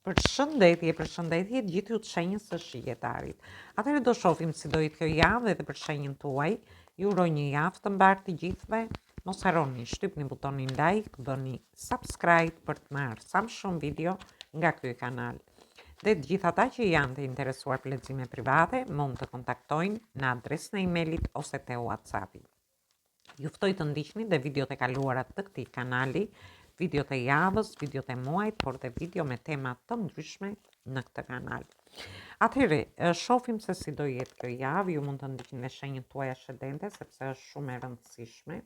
Përshëndetje gjithë ju të shenjës së shijetarit. Atëherë do shohim si do jetë kjo javë edhe për shenjën tuaj. Ju uroj një javë të mbarë të gjithëve. Mos harroni shtypni butonin like, bëni subscribe për të marrë sa më shumë video nga ky kanal. Dhe të gjithë ata që janë të interesuar për lexime private, mund të kontaktojnë në adresën e emailit ose te WhatsAppi. Ju ftoj të ndiqni dhe videot e kaluara të këtij kanali, videot e javës, videot e muajit, por dhe video me tema të ndryshme në këtë kanal. Atëherë, shohim se si do jetë kjo javë. Ju mund të ndiqni në shenjën tuaj ascendente sepse është shumë e rëndësishme.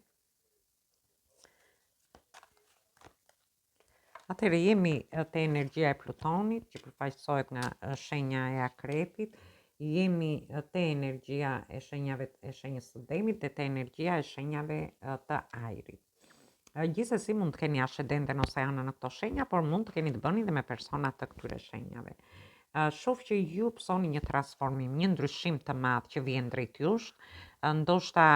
Atëherë jemi te energjia e Plutonit, që përfaqësohet nga shenja e Akretit. Jemi te energjia e shenjës së Demit dhe te energjia e shenjave të Ajrit. Gjithsesi mund të keni ascendenten ose anën në këto shenja, por mund të keni të bëni dhe me persona të këtyre shenjave. Shoh që ju pësoni një transformim, një ndryshim të madh që vjen drejt jush. Ndoshta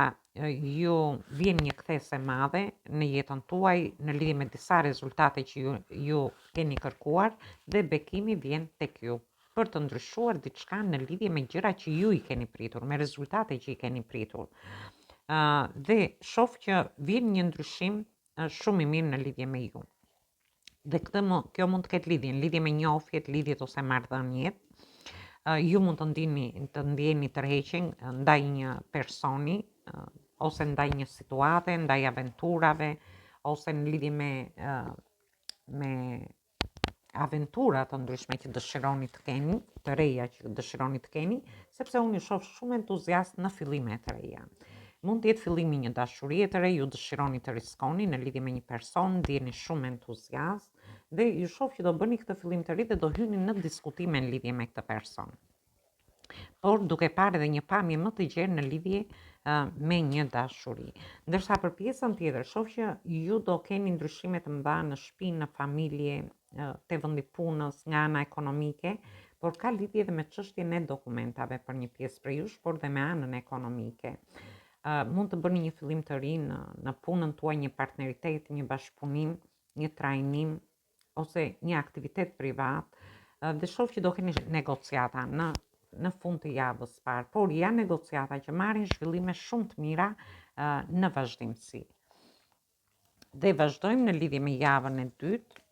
ju vjen një kthesë e madhe në jetën tuaj në lidhje me disa rezultate që ju keni kërkuar dhe bekimi vjen tek ju për të ndryshuar diçka në lidhje me gjëra që ju i keni pritur, me rezultate që i keni pritur. Dhe shoh që vjen një ndryshim shumë i mirë në lidhje me ju. Dhe kjo mund të ketë lidhje me njohjet, lidhjet ose marrëdhëniet. Ju mund të ndjeni tërheqjen ndaj një personi ose ndaj një situate, ndaj aventurave ose në lidhje me aventura të ndryshme që dëshironi të keni, të reja që dëshironi të keni, sepse unë ju shoh shumë entuziast në fillime të reja. Mund të jetë fillimi një dashurie të re, ju dëshironi të riskoni në lidhje me një person, ndjeni shumë entuziast dhe ju shoh që do bëni këtë fillim të ri dhe do hyni në diskutime në lidhje me këtë person. Por duke parë edhe një pamje më të gjerë në lidhje me një dashuri. Ndërsa për pjesën tjetër, shoh që ju do keni ndryshime të mëdha në shtëpi, në familje, te vendi punës, nga ana ekonomike, por ka lidhje edhe me çështjen e dokumentave për një pjesë për jush, por dhe me anën ekonomike. Mund të bëni një fillim të ri në punën tuaj, një partneritet, një bashkëpunim, një trajnim ose një aktivitet privat, dhe shoh që do keni negociata në fund të javës parë, por janë negociata që marrin zhvillime shumë të mira në vazhdimsi. Dhe vazhdojmë në lidhje me javën e dytë.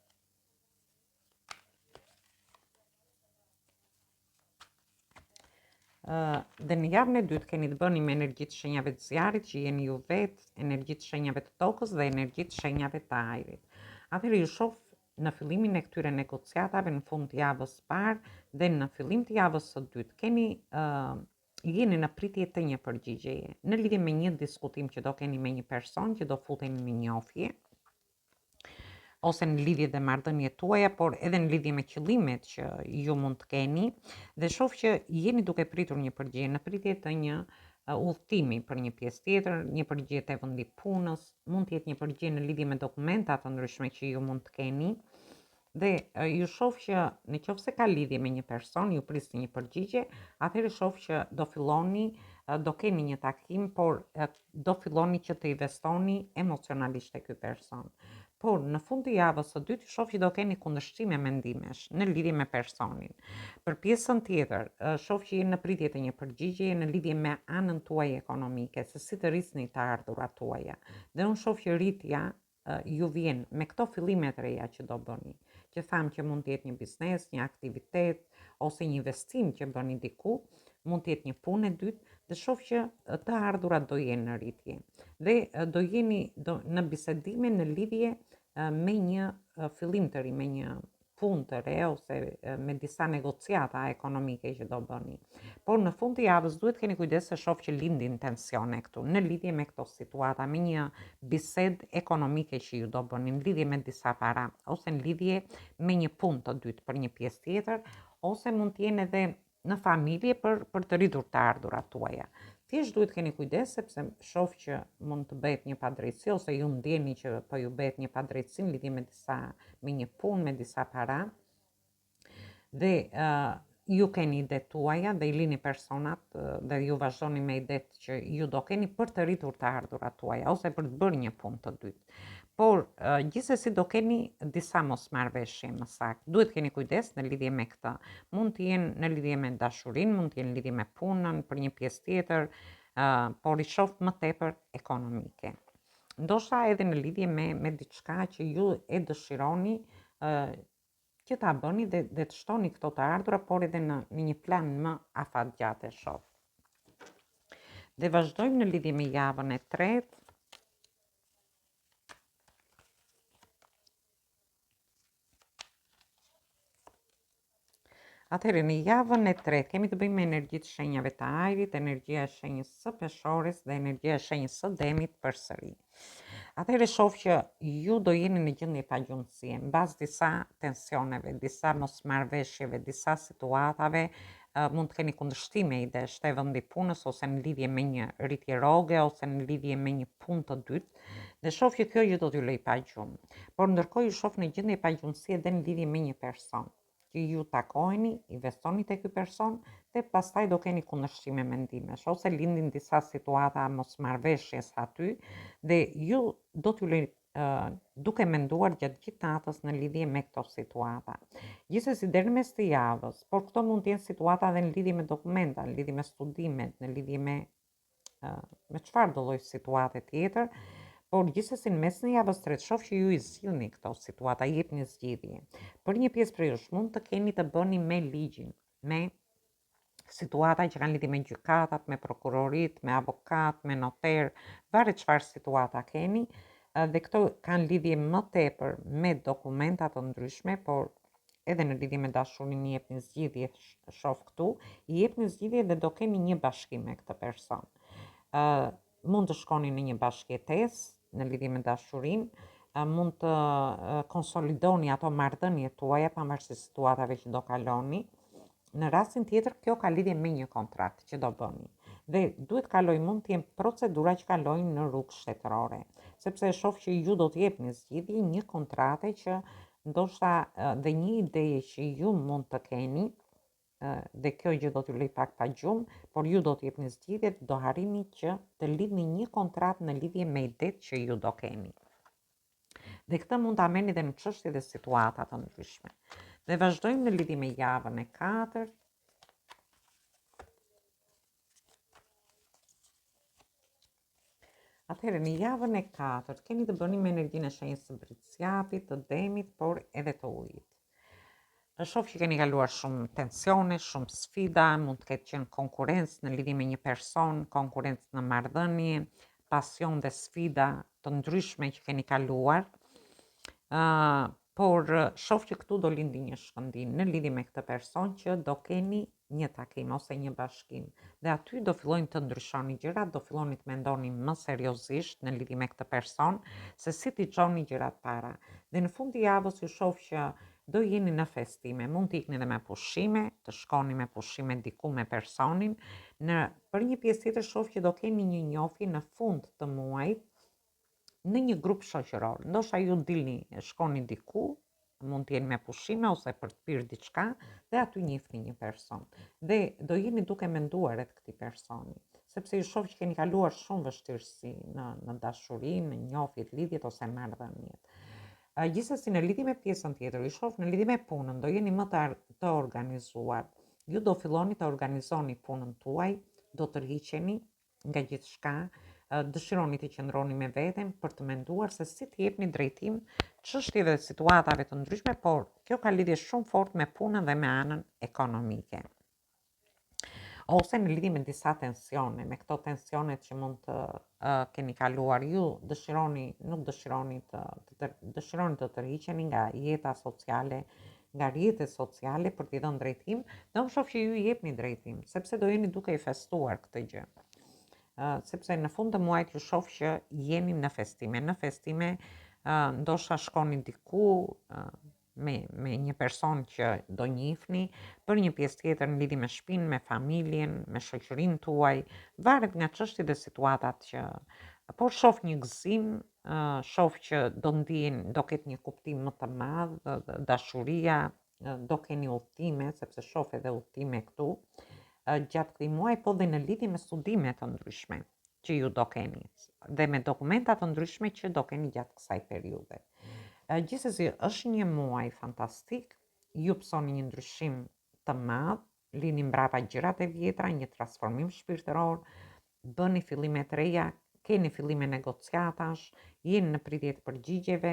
Dhe në javën e dytë keni të bëni me energjitë shenjave të zjarit që jeni ju vetë, energjitë shenjave të tokës dhe energjitë shenjave të ajrit. Atëherë ju shoh në fillimin e këtyre negociatave në fund të javës parë dhe në fillim të javës së dytë jeni në pritje të një përgjigjeje në lidhje me një diskutim që do keni me një person që do futeni në njohje ose në lidhje dhe marrëdhëniet tuaja, por edhe në lidhje me qëllimet që ju mund të keni, dhe shoh që jeni duke pritur një përgjigje në pritje të një udhtimi për një pjesë tjetër, një përgjigje te vendi punës, mund të jetë një përgjigje në lidhje me dokumenta të ndryshme që ju mund të keni. Dhe ju shoh që në qoftë se ka lidhje me një person, ju prisni një përgjigje, atëherë shoh që do keni një takim, por do filloni që të investoni emocionalisht te ky person. Por në fund të javës së dytë shoh që do keni kundërshtim mendimesh në lidhje me personin. Për pjesën tjetër, shoh që jeni në pritje të një përgjigjeje në lidhje me anën tuaj ekonomike, se si të rrisni të ardhurat tuaja. Dhe unë shoh që rritja ju vjen me këto fillime të reja që do bëni. Që thamë që mund të jetë një biznes, një aktivitet ose një investim që bëni diku, mund të jetë një punë e dytë, dhe shoh që të ardhurat do jenë në rritje. Dhe do jeni në bisedime në lidhje me një fillim të ri, me një punë të re ose me disa negociata ekonomike që do bëni. Por në fund të javës duhet keni kujdes se shoh që lindin tensione këtu në lidhje me këto situata, me një bisedë ekonomike që ju do bëni, në lidhje me disa para ose në lidhje me një punë të dytë për një pjesë tjetër, ose mund të jenë edhe në familje për të rritur të ardhurat tuaja. Thjesht duhet keni kujdes sepse shoh që mund të bëhet një padrejtësi ose ju ndjeni që po ju bëhet një padrejtësi në lidhje me një punë, me disa para. Dhe ju keni idet tuaja dhe i lini personat dhe ju vazhdoni me idet që ju do keni për të rritur të ardhurat tuaja ose për të bërë një punë të dytë. por gjithsesi do keni disa mosmarrëveshje më saktë. Duhet keni kujdes në lidhje me këtë. Mund të jenë në lidhje me dashurinë, mund të jenë në lidhje me punën, për një pjesë tjetër, por i shoh më tepër ekonomike. Ndoshta edhe në lidhje me diçka që ju e dëshironi që ta bëni dhe të shtoni këto të ardhura, por edhe në një plan më afatgjatë e shoh. Dhe vazhdojmë në lidhje me javën e tretë. Atëherë, në javën e tretë kemi të bëjmë me energjitë shenjave të ajrit, energjia e shenjës së peshores dhe energjia e shenjës së demit përsëri. Atëherë shoh që ju do jeni në gjendje pagjumësie, mbas disa tensioneve, disa mosmarrëveshjeve, disa situatave, mund të keni kundërshtime idesh te vendi punës ose në lidhje me një rritje rroge ose në lidhje me një punë të dytë, dhe shoh që kjo ju do t'ju lejë pagjumë. Por ndërkohë ju shoh në gjendje pagjumësie dhe në lidhje me një person që ju takoheni, investoni te ky person dhe pastaj do keni kundërshime mendimesh ose lindin disa situata mosmarrëveshjes aty dhe ju do t'ju lejë duke menduar gjatë gjithë natës në lidhje me këto situata. Gjithsesi deri në mes të javës, por këto mund të jenë situata dhe në lidhje me dokumenta, në lidhje me studimet, në lidhje me çfarë do lloj situate tjetër, por gjithsesi në mes në javës tretë shoh që ju i zgjidhni këto situata, jepni zgjidhje. Për një pjesë prej jush mund të keni të bëni me ligjin, me situata që kanë lidhje me gjykatat, me prokurorit, me avokat, me noter, varet çfarë situata keni, dhe këto kanë lidhje më tepër me dokumenta të ndryshme, por edhe në lidhje me dashurinë jepni zgjidhje, shoh këtu, jepni zgjidhje dhe do keni një bashkim me këtë person. Mund të shkoni në një bashkëjetesë në lidhje me dashurinë, mund të konsolidoni ato marrëdhëniet tuaja pavarësisht situatave që do kaloni. Në rastin tjetër, kjo ka lidhje me një kontratë që do bëni. Dhe duhet kaloj, mund të jenë procedura që kalojnë në rrugë shtetërore, sepse shoh që ju do të jepni zgjidhje një kontrate që ndoshta dhe një ide që ju mund të keni, dhe kjo gjë do t'ju lejë pak pa gjumë, por ju do t'jepni zgjidhje, do harrini që të lidhni një kontratë në lidhje me idetë që ju do keni. Dhe këtë mund ta merrni edhe në çështje dhe situata të ndryshme. Dhe vazhdojmë në lidhje me javën e katërt. Atëherë, në javën e katërt keni të bëni me energjinë e shenjës së Britëzjapit, të Demit, por edhe të Ujit. Shoh që keni kaluar shumë tensione, shumë sfida, mund të ketë qenë konkurrencë në lidhje me një person, konkurrencë në marrëdhënie, pasion dhe sfida të ndryshme që keni kaluar. Por shoh që këtu do lindi një shkëndim në lidhje me këtë person që do keni një takim ose një bashkim. Dhe aty do fillojnë të ndryshoni gjërat, do filloni të mendoni më seriozisht në lidhje me këtë person, se si t'i çoni gjërat para. Dhe në fund të javës ju shoh që do jeni në festime, mund të ikni edhe me pushime, të shkoni me pushime diku me personin. Për një pjesë tjetër shoh që do keni një njohje në fund të muajit në një grup shoqëror. Ndoshta ju dilni, shkoni diku, mund të jeni me pushime ose për të pirë diçka dhe aty njihni një person. Dhe do jeni duke menduar rreth këtij personi, sepse ju shoh që keni kaluar shumë vështirësi në dashuri, në njohjet, lidhjet ose marrëdhëniet. Gjithsesi në lidhje me pjesën tjetër, ju shoh në lidhje me punën, do jeni më të organizuar. Ju do filloni të organizoni punën tuaj, do të rriqeni nga gjithçka, dëshironi të qëndroni me veten për të menduar se si të jepni drejtim çështjeve dhe situatave të ndryshme, por kjo ka lidhje shumë fort me punën dhe me anën ekonomike. Ose në lidhje me disa tensione, me këto tensionet që mund të keni kaluar, ju nuk dëshironi të tërhiqeni nga jeta sociale, nga rrjetet sociale për t'i dhënë drejtim, dhe unë shoh që ju i jepni drejtim, sepse do jeni duke i festuar këtë gjë. Sepse në fund të muajit ju shoh që jeni në festime, ndoshta shkoni diku me një person që do njihni, për një pjesë tjetër në lidhje me shtëpinë, me familjen, me shoqërinë tuaj, varet nga çështjet dhe situatat që, por shoh një gëzim, shoh që do ketë një kuptim më të madh, dashuria, do keni udhëtime, sepse shoh edhe udhëtime këtu gjatë këtij muaji, po dhe në lidhje me studime të ndryshme që ju do keni dhe me dokumenta të ndryshme që do keni gjatë kësaj periudhe. Gjithsesi është një muaj fantastik, ju pësoni një ndryshim të madh, lini mbrapa gjërat e vjetra, një transformim shpirtëror, bëni fillime të reja, keni fillime negociatash, jeni në pritje të përgjigjeve,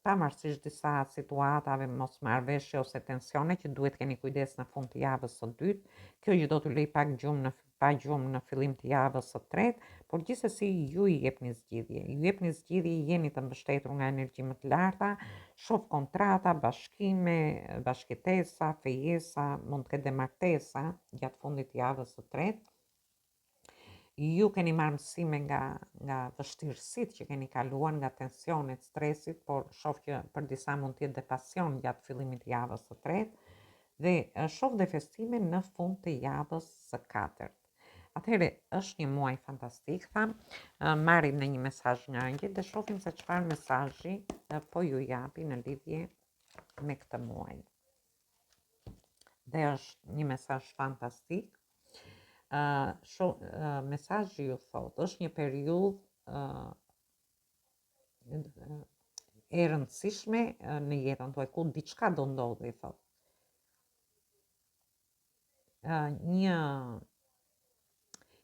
pavarësisht disa situatave, mosmarrëveshje ose tensione që duhet keni kujdes në fund të javës së dytë. Kjo ju do t'u lej pak gjumë në fillim të javës së tretë, por gjithsesi ju i jepni zgjidhje, jeni të mbështetur nga energji më të larta, shoh kontrata, bashkime, bashkëtesa, fejesa, mund të ketë dhe martesa gjatë fundit të javës së tretë. Ju keni marrë mësime nga vështirësitë që keni kaluar, nga tensionet, stresit, por shoh që për disa mund të jetë dhe pasion gjatë fillimit të javës së tretë dhe shoh dhe festime në fund të javës së katërt. Atëherë është një muaj fantastik, tham, marrim në një mesazh nga ëngjëllit dhe shohim se çfarë mesazhi po ju japi në lidhje me këtë muaj. Dhe është një mesazh fantastik. Mesazhi ju thot, është një periudhë e rëndësishme në jetën tuaj, ku diçka do ndodhi, thot.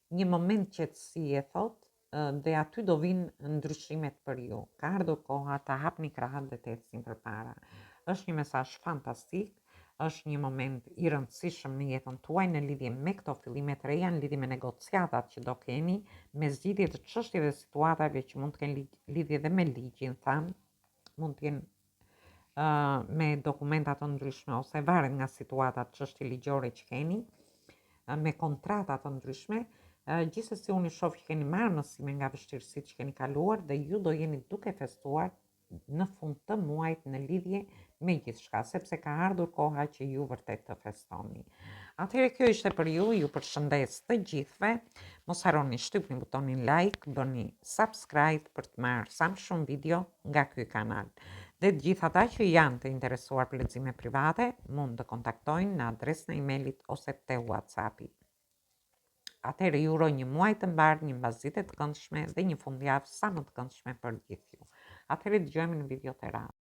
Një moment qetësie, thot, dhe aty do vinë ndryshimet për ju. Ka ardhur koha ta hapni krahët dhe të ecni përpara. Është një mesazh fantastik. Është një moment i rëndësishëm në jetën tuaj në lidhje me këto fillime të reja, në lidhje me negociatat që do keni, me zgjidhje të çështjeve dhe situatave që mund të kenë lidhje dhe me ligjin, tham, mund të jenë me dokumenta të ndryshme ose varet nga situatat çështje ligjore që keni, me kontrata të ndryshme. Gjithsesi unë shoh që keni marrë mësime nga vështirësitë që keni kaluar dhe ju do jeni duke festuar në fund të muajit në lidhje me gjithçka, sepse ka ardhur koha që ju vërtet të festoni. Atëherë kjo ishte për ju përshëndes të gjithëve. Mos harroni shtypni butonin like, bëni subscribe për të marrë sa më shumë video nga ky kanal. Dhe të gjithë ata që janë të interesuar për lexime private, mund të kontaktojnë në adresën e emailit ose te WhatsAppi. Atëherë ju uroj një muaj të mbarë, një mbasditë të këndshme dhe një fundjavë sa më të këndshme për gjithë ju. Atëherë dëgjojmë në video të radhës.